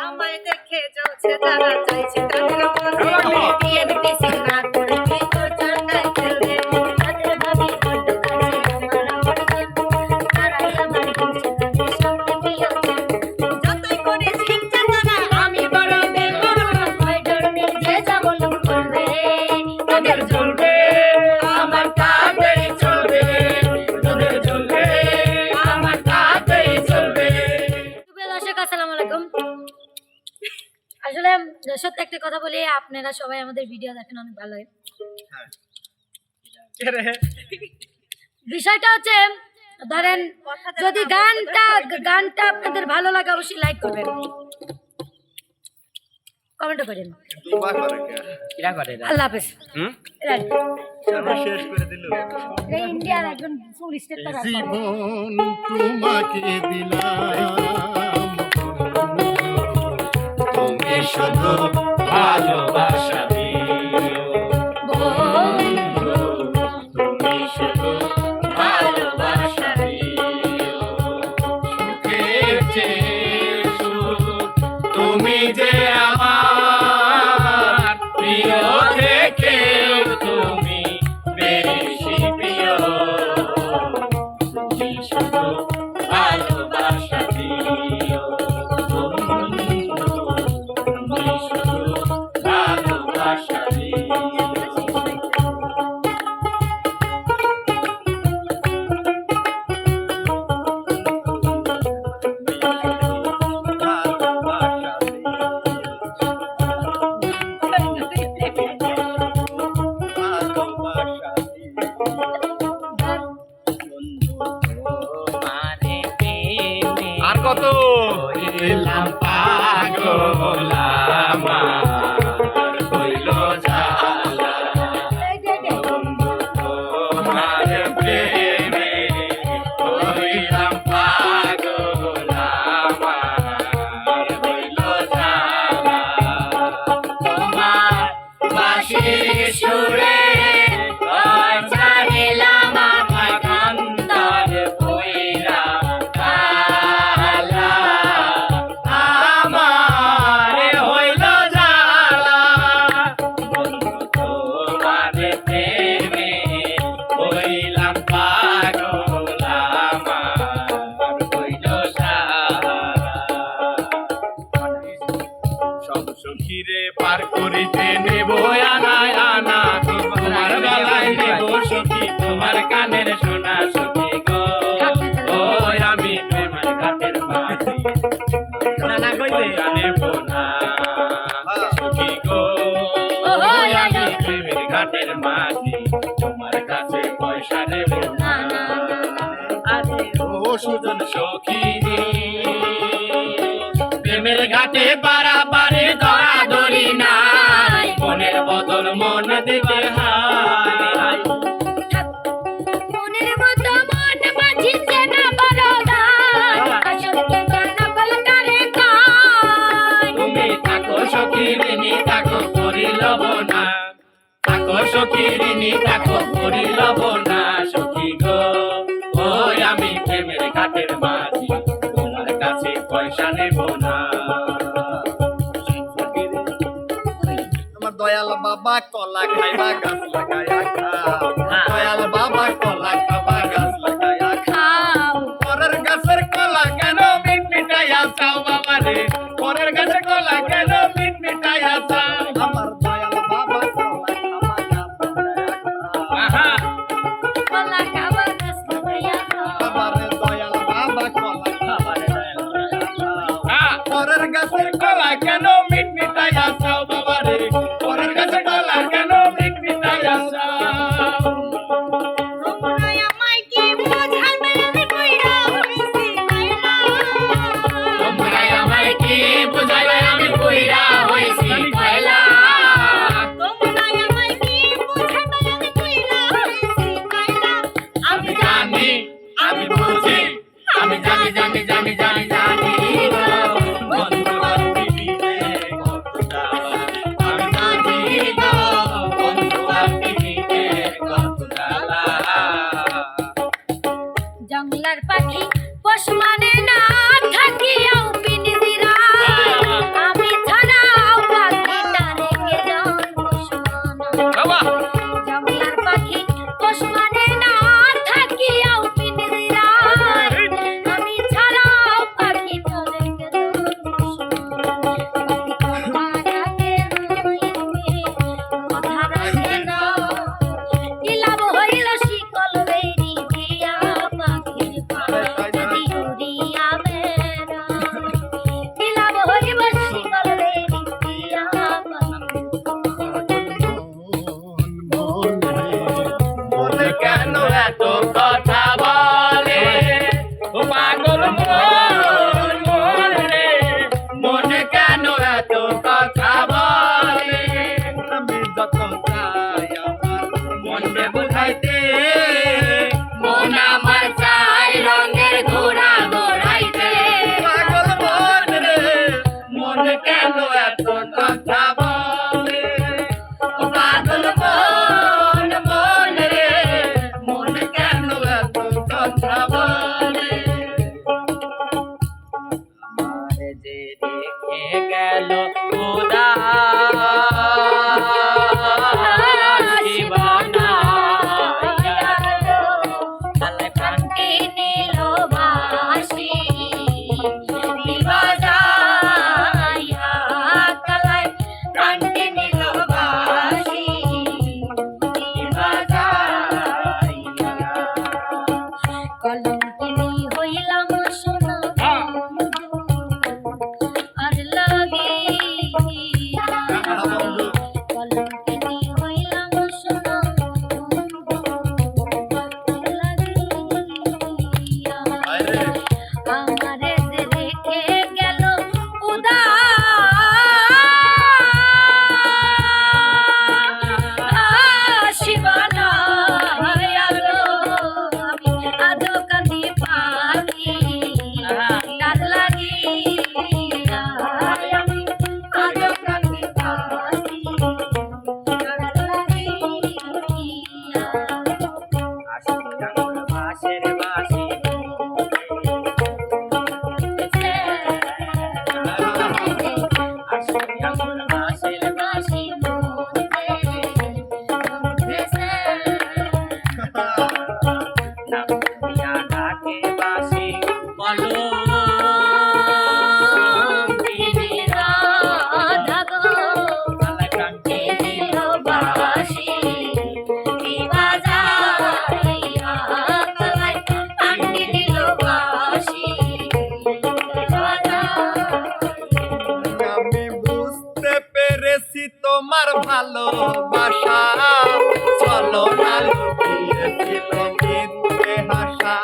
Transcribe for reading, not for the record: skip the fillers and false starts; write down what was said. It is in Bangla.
আমায় দেখে জ্বলছে যারা চাইছে তাদের মনে বিএনপি সিনা করবে তোর চরকায় খেলবে তাদের ভাবি বড্ড কাছে আমার মন তারাই আমার হিংসে তাদের সামনে বিয়ছে যতই করিস হিংসা তারা আমি বড় বেগুন ভয় ডর নেই যে যা বলুন করবে তাদের চলবে আমার তাতেই চলবে তোদের চলবে আমার তাতেই চলবে। দর্শক আসসালামু আলাইকুম। আসলে সত্যি একটা কথা বলি, আপনারা সবাই আমাদের ভিডিও দেখেন অনেক ভালো হয়। বিষয়টা হচ্ছে ধরেন যদি গানটা আপনাদের ভালো লাগে অবশ্যই লাইক করবেন, কমেন্ট করেন। আল্লাহ হাফেজ। ইন্ডিয়ার একজন ফুল স্টেপ জীবন তোমাকে দিলাম তুমি শুধু ভালোবাসা দিও বন্ধু তুমি শুধু ভালোবাসা দিও সুখের চেয়ে সুখ তুমি যে আমার প্রিয় থেকে তুমি বেশি প্রিয় তুমি শুধু ভালোবাসা দিও বন্ধু তুমি শুধু ভালোবাসা দিও। আর কত এলাম পাগল আমার হইল জ্বালা তোমার প্রেমে হইলাম পাগল আমার হইল জ্বালা তোমার বাঁশির সুরে জানিলাম আমার কান্দার কইরা সখীরে পার করিতে নেব আনায় আনা তোমার গলায় নেব সখী তোমার কানের সোনা সখী গো ওই আমি প্রেমের ঘাটের মাঝি নানা কইতে নেব না সখী গো ওই আমি প্রেমের ঘাটের মাঝি তোমার কাছে পয়সা নেব না আরে ও সুজন সখী প্রেমের ঘাটে পারাপারে দরাদরি নাই মনের বদল মন দেবে হায় মনের মতো মন বাঁচিছে না বড়দা আসলে নকল করে খায় তুমি থাকো সখীরিনী থাকো করিল না থাকো সখীরিনী থাকো করিল না সখী গো ওই আমি প্রেমের ঘাটের মাঝি তোমার কাছে পয়সা নেব না। দয়াল বাবা কলা খাইবা গাছ লাগায়া খাও দয়াল বাবা কলা খাবা গাছ লাগায়া খাও পরের গাছের কলা কেন মিট মিটাইয়া চাও বাবা রে পরের গাছের কলা কেন মিট মিটাইয়া চাও আমার দয়াল বাবা কলা খাবা গাছ লাগায়া খাও কলা খাবা গাছ লাগায়া খাও আমার দয়াল বাবা কলা খাবা পরের গাছের কলা কেন মিট মিটাইয়া চাও বাবা রে পরের গাছের কলা কেন মিট মিটাইয়া চাও তোমরা আমায় কি বোঝাবে আমি কইরা হইছি কইলা তোমরা আমায় কি বুঝাইবে আমি কইরা হইছি কইলা তোমরা আমায় কি বোঝাবে আমি কইরা হইছি কইলা আমি জানি আমি বুঝি আমি জানি জানি জানি জানি জানি বন্ধু আর দিদিতে কেন এত কথা বলে ও পাগল মন মন রে মন কেন এত কথা বলে আমার যে রেখে গেল খোদা জীবনা কালাই প্রাণটি নিল বাসি দিবা যাইয়া কালাই প্রাণটি নিল বাসি দিবা যাইয়া কলঙ্কিনী হইলাম সোনা আর লাগিয়া কলঙ্কিনী হইলাম সোনা লাগিয়া আমারে যে রেখে গেল উদাসী বানায়া গো আমি আদো কান্দি পাখি ডাক লাগিয়া আমি আদো কান্দি পাখি ডাক লাগিয়া বাঁশের বাঁশি বাঁশের বাঁশি ডাকে বাঁশি বলো রাধা গো কালাই প্রাণটি দিল বাসি দিবা যাইয়া কালাই প্রাণটি দিল বাসি দিবা যাইয়া আমি বুঝতে পেরেছি তোমার ভালোবাসা চলো না লুকিয়েছিল মিথ্যে হাসা